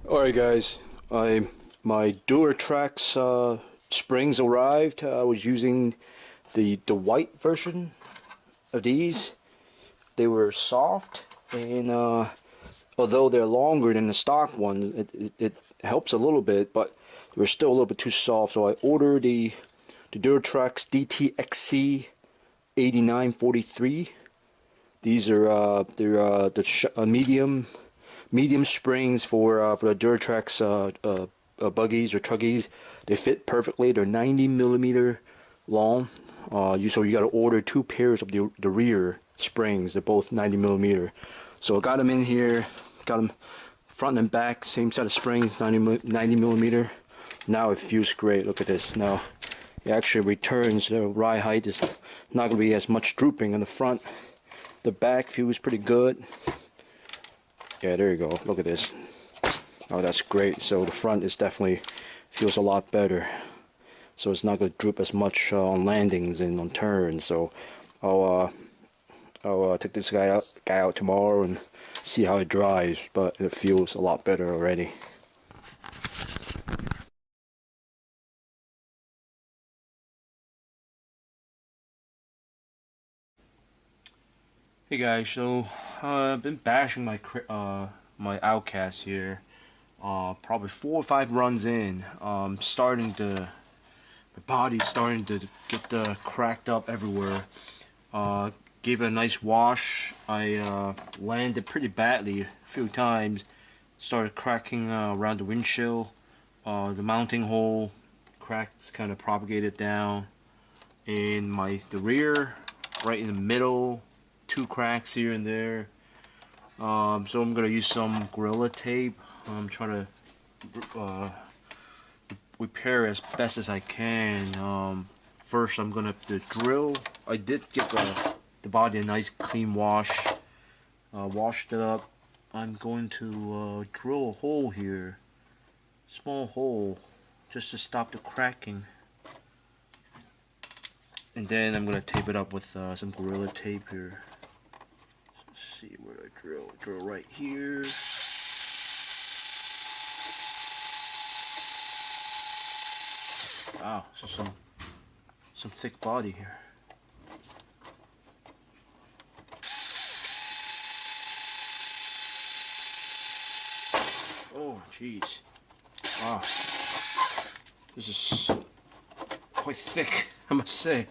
Alright guys, my Duratrax springs arrived. I was using the white version of these. They were soft, and although they're longer than the stock ones, it helps a little bit, but they were still a little bit too soft. So I ordered the Duratrax DTXC 8943. These are they're medium springs for the Duratrax buggies or truggies. They fit perfectly. They're 90mm long. So you got to order two pairs of the rear springs. They're both 90mm. So I got them in here. Got them front and back, same set of springs, 90mm. Now it feels great. Look at this. Now it actually returns. The ride height is not going to be as much drooping on the front. The back feels pretty good. Yeah, there you go. Look at this. Oh, that's great. So the front is definitely feels a lot better. So it's not going to droop as much on landings and on turns. So I'll take this guy out tomorrow and see how it drives. But it feels a lot better already. Hey guys, so I've been bashing my Outcast here. Probably 4 or 5 runs in. The body's starting to get cracked up everywhere. Gave it a nice wash. I landed pretty badly a few times. Started cracking around the windshield. The mounting hole cracks kind of propagated down. In the rear, right in the middle, 2 cracks here and there. So I'm gonna use some Gorilla Tape. I'm trying to repair as best as I can. First, I'm gonna drill. I did give the body a nice clean wash. Washed it up. I'm going to drill a hole here, small hole, just to stop the cracking. And then I'm gonna tape it up with some Gorilla Tape here. Let's see where I drill. Drill right here. Wow, so some thick body here. Oh, jeez. Wow, this is quite thick, I must say.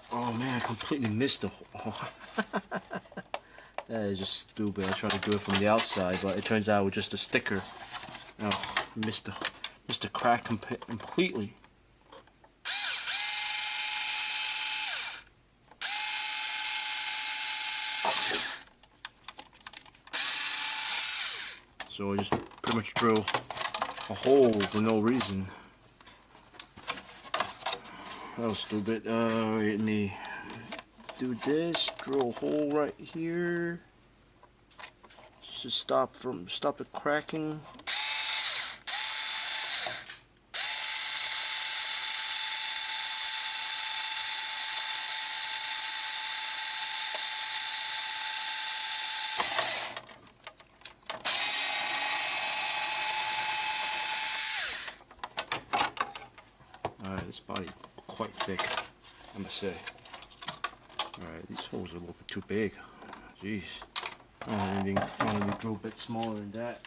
Oh man, I completely missed the hole. That is just stupid. I tried to do it from the outside, but it turns out it was just a sticker. Oh, missed the crack completely. So I just pretty much drill a hole for no reason. That was stupid. Let me do this. Drill a hole right here. Just stop the cracking. Alright, this body's quite thick, I must say. Alright, these holes are a little bit too big. Jeez. I didn't finally drill a bit smaller than that.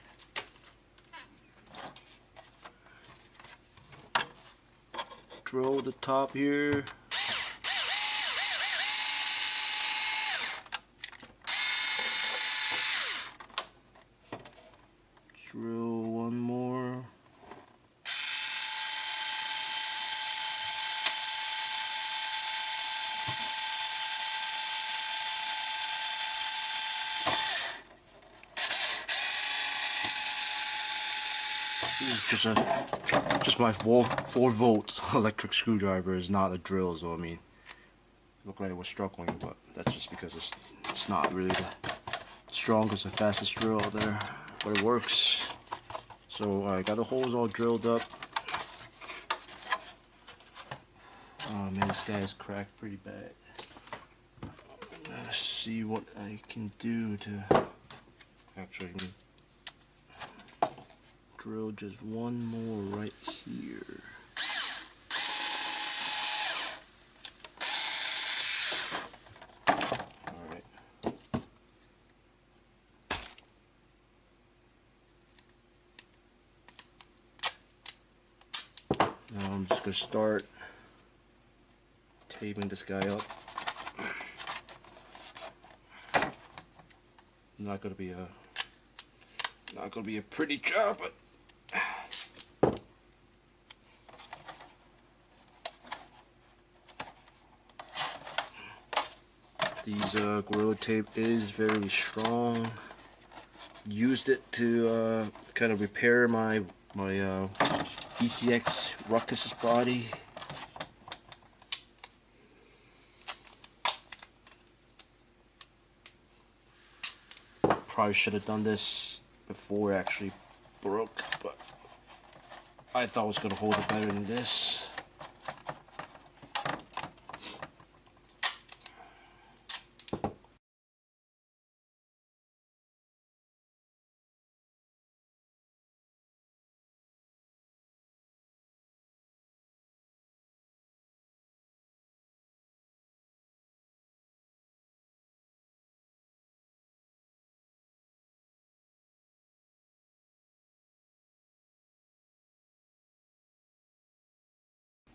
Drill the top here. Drill one more. This is just my 4-volt electric screwdriver. Is not a drill, so I mean, it looked like it was struggling, but that's just because it's not really the strongest and fastest drill out there, but it works. So I got the holes all drilled up. Oh man, this guy's cracked pretty bad. Let's see what I can do to actually drill just one more right here. Alright. Now I'm just going to start taping this guy up. Not gonna be a pretty job, but these Gorilla Tape is very strong. Used it to kind of repair my ECX Ruckus's body. Probably should have done this before it actually broke, but I thought it was going to hold it better than this.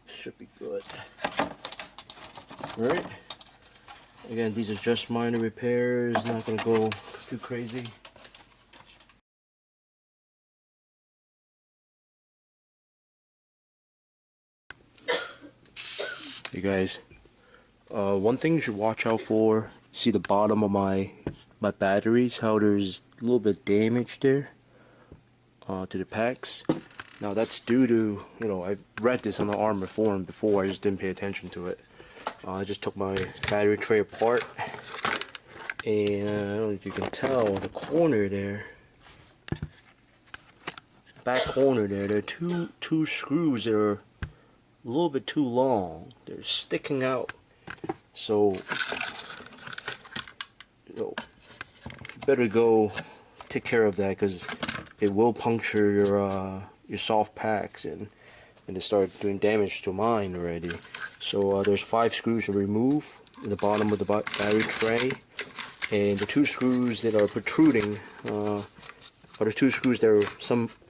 Should be good. Alright. Again, these are just minor repairs, not gonna go too crazy. Hey guys, one thing you should watch out for, see the bottom of my batteries, how there's a little bit of damage there to the packs. Now that's due to, you know, I read this on the Arrma forum before, I just didn't pay attention to it. I just took my battery tray apart, and I don't know if you can tell, the corner there, back corner there are two screws that are a little bit too long. They're sticking out, so you know, you better go take care of that, because it will puncture your soft packs, and it started doing damage to mine already. So there's 5 screws to remove in the bottom of the battery tray, and the 2 screws that are protruding are the 2 screws that are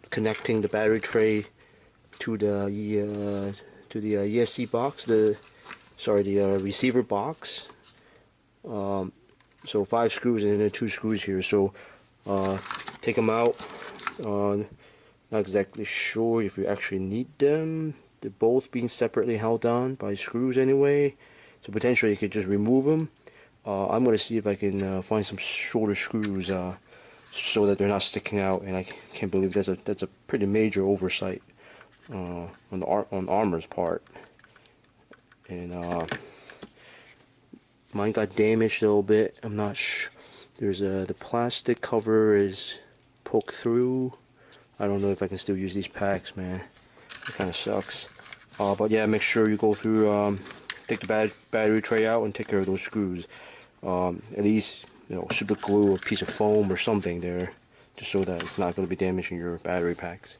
connecting the battery tray to the ESC box, the receiver box. So 5 screws and then 2 screws here. So take them out. Not exactly sure if you actually need them. They're both being separately held on by screws anyway, so potentially you could just remove them. I'm going to see if I can find some shorter screws so that they're not sticking out, and I can't believe that's a pretty major oversight on Arrma's part. And mine got damaged a little bit. I'm not sure. There's the plastic cover is poked through. I don't know if I can still use these packs, man. It kind of sucks. But yeah, make sure you go through, take the battery tray out and take care of those screws. At least, you know, super glue a piece of foam or something there, just so that it's not going to be damaging your battery packs.